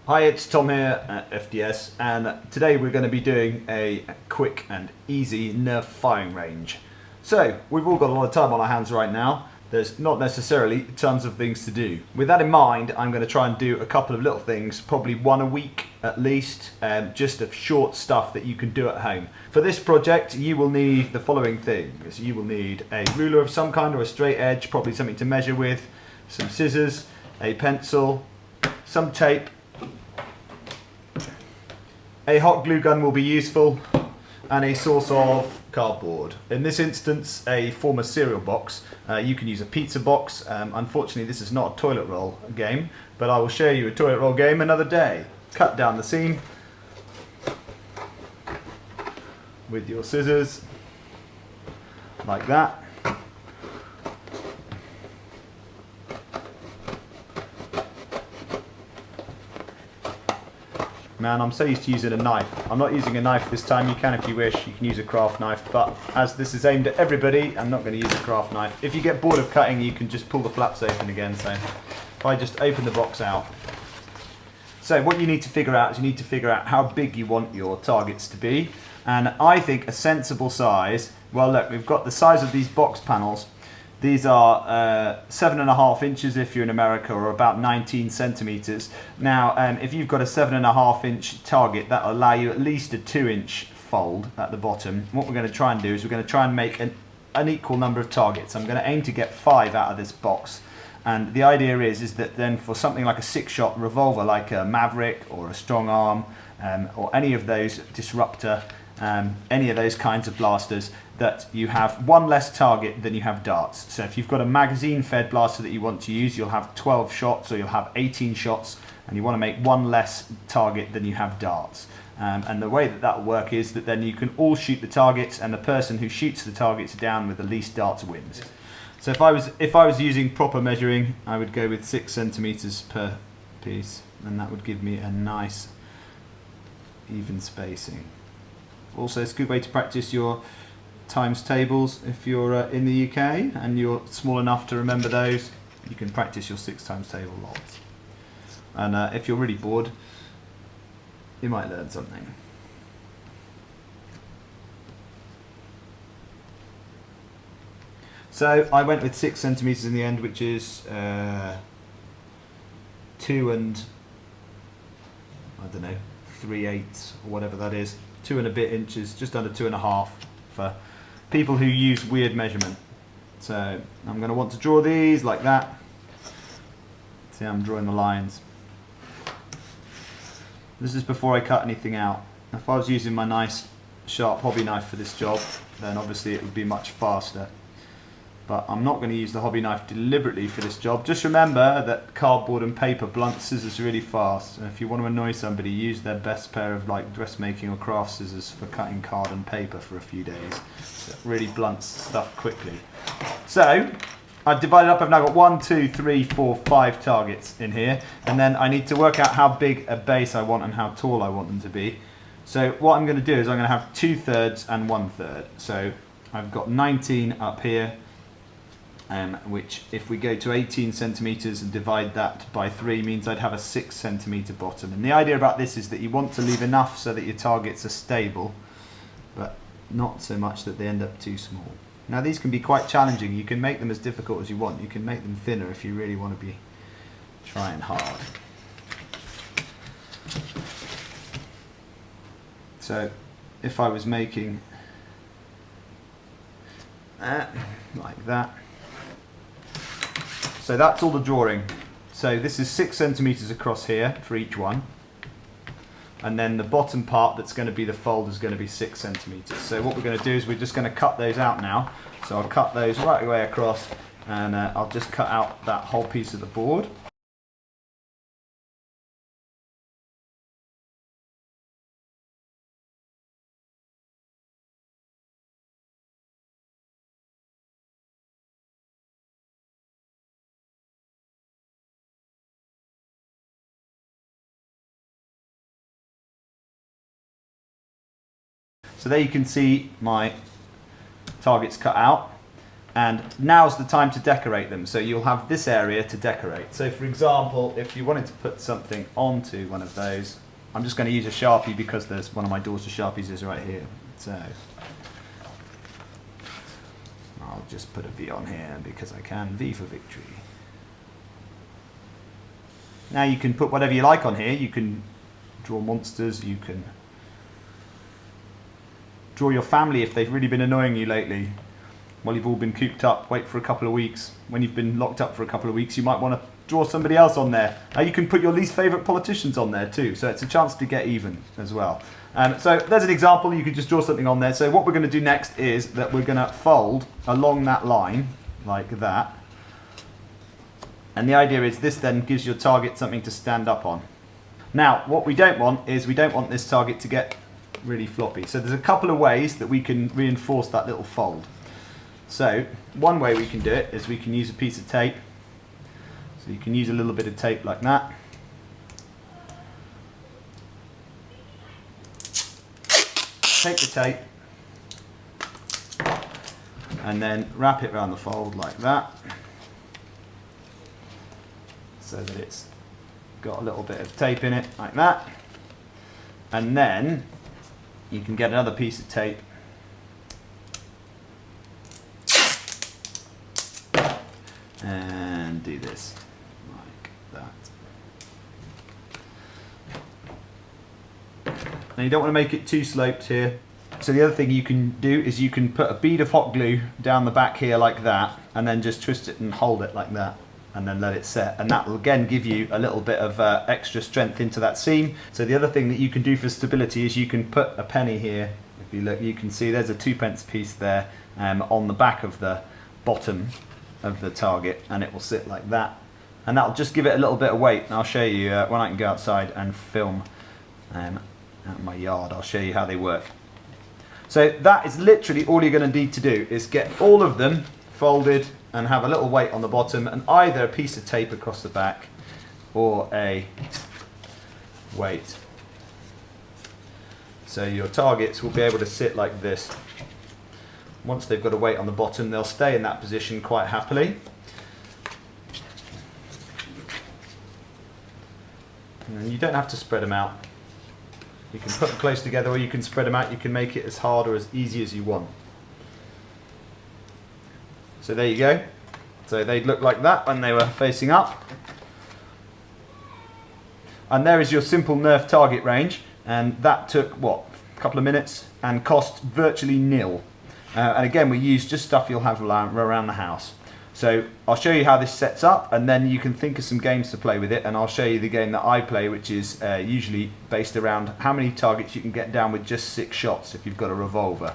Hi, it's Tom here at FDS, and today we're going to be doing a quick and easy Nerf firing range. So, we've all got a lot of time on our hands right now. There's not necessarily tons of things to do. With that in mind, I'm going to try and do a couple of little things, probably one a week at least, just of short stuff that you can do at home. For this project, you will need the following things. You will need a ruler of some kind or a straight edge, probably something to measure with, some scissors, a pencil, some tape. A hot glue gun will be useful, and a source of cardboard. In this instance, a former cereal box. You can use a pizza box. Unfortunately, this is not a toilet roll game, but I will show you a toilet roll game another day. Cut down the seam with your scissors, like that. Man, I'm so used to using a knife. I'm not using a knife this time. You can if you wish. You can use a craft knife, but as this is aimed at everybody, I'm not going to use a craft knife. If you get bored of cutting, you can just pull the flaps open again. So if I just open the box out. So what you need to figure out is you need to figure out how big you want your targets to be. And I think a sensible size, well look, we've got the size of these box panels. These are 7.5 inches if you're in America, or about 19 centimeters. Now, if you've got a 7.5 inch target, that will allow you at least a 2-inch fold at the bottom. What we're going to try and do is we're going to try and make an equal number of targets. I'm going to aim to get 5 out of this box. And the idea is that then for something like a 6-shot revolver, like a Maverick or a Strong Arm, or any of those Disruptor, any of those kinds of blasters, that you have one less target than you have darts. So if you've got a magazine fed blaster that you want to use, you'll have 12 shots or you'll have 18 shots, and you want to make one less target than you have darts. And the way that that will work is that then you can all shoot the targets, and the person who shoots the targets down with the least darts wins. So if I was using proper measuring, I would go with 6 centimeters per piece, and that would give me a nice even spacing. Also, it's a good way to practice your times tables. If you're in the UK and you're small enough to remember those, you can practice your 6 times table lots. And if you're really bored, you might learn something. So I went with 6 centimeters in the end, which is 2 and I don't know, 3/8 or whatever that is. 2 and a bit inches, just under 2.5 for people who use weird measurement. So I'm going to want to draw these like that. See, I'm drawing the lines. This is before I cut anything out. If I was using my nice sharp hobby knife for this job, then obviously it would be much faster. But I'm not going to use the hobby knife deliberately for this job. Just remember that cardboard and paper blunt scissors really fast. And if you want to annoy somebody, use their best pair of like dressmaking or craft scissors for cutting card and paper for a few days. So it really blunts stuff quickly. So I've divided up. I've now got 1, 2, 3, 4, 5 targets in here. And then I need to work out how big a base I want and how tall I want them to be. So what I'm going to do is I'm going to have 2/3 and 1/3. So I've got 19 up here. Which, if we go to 18 centimeters and divide that by 3, means I'd have a 6 centimeter bottom. And the idea about this is that you want to leave enough so that your targets are stable, but not so much that they end up too small. Now these can be quite challenging. You can make them as difficult as you want. You can make them thinner if you really want to be trying hard. So if I was making like that. So that's all the drawing. So this is 6 centimeters across here for each one. And then the bottom part that's going to be the fold is going to be 6 centimeters. So what we're going to do is we're just going to cut those out now. So I'll cut those right away across, and I'll just cut out that whole piece of the board. So there you can see my targets cut out, And now's the time to decorate them. So you'll have this area to decorate. So for example, if you wanted to put something onto one of those, I'm just going to use a Sharpie because there's one of my daughter's Sharpies is right here. So I'll just put a V on here because I can. V for victory. Now you can put whatever you like on here. You can draw monsters, you can draw your family if they've really been annoying you lately. While you've all been cooped up, wait for a couple of weeks. When you've been locked up for a couple of weeks, you might want to draw somebody else on there. Now you can put your least favourite politicians on there too, so it's a chance to get even as well. So there's an example, you could just draw something on there. So what we're going to do next is that we're going to fold along that line, like that. And the idea is this then gives your target something to stand up on. Now, what we don't want is we don't want this target to get really floppy. So there's a couple of ways that we can reinforce that little fold. So one way we can do it is we can use a piece of tape. So you can use a little bit of tape like that. Take the tape and then wrap it around the fold like that, so that it's got a little bit of tape in it like that. And then you can get another piece of tape and do this like that. Now you don't want to make it too sloped here. So the other thing you can do is you can put a bead of hot glue down the back here like that, and then just twist it and hold it like that, and then let it set, and that will again give you a little bit of extra strength into that seam. So the other thing that you can do for stability is you can put a penny here. If you look, you can see there's a 2p piece there on the back of the bottom of the target, and it will sit like that, and that'll just give it a little bit of weight. And I'll show you when I can go outside and film out in my yard. I'll show you how they work. So that is literally all you're going to need to do, is get all of them folded and have a little weight on the bottom, and either a piece of tape across the back or a weight. So your targets will be able to sit like this. Once they've got a weight on the bottom, they'll stay in that position quite happily. And you don't have to spread them out. You can put them close together, or you can spread them out. You can make it as hard or as easy as you want. So there you go. So they'd look like that when they were facing up. And there is your simple Nerf target range. And that took, what, a couple of minutes and cost virtually nil. And again, we use just stuff you'll have around the house. So I'll show you how this sets up, and then you can think of some games to play with it, and I'll show you the game that I play, which is usually based around how many targets you can get down with just 6 shots if you've got a revolver.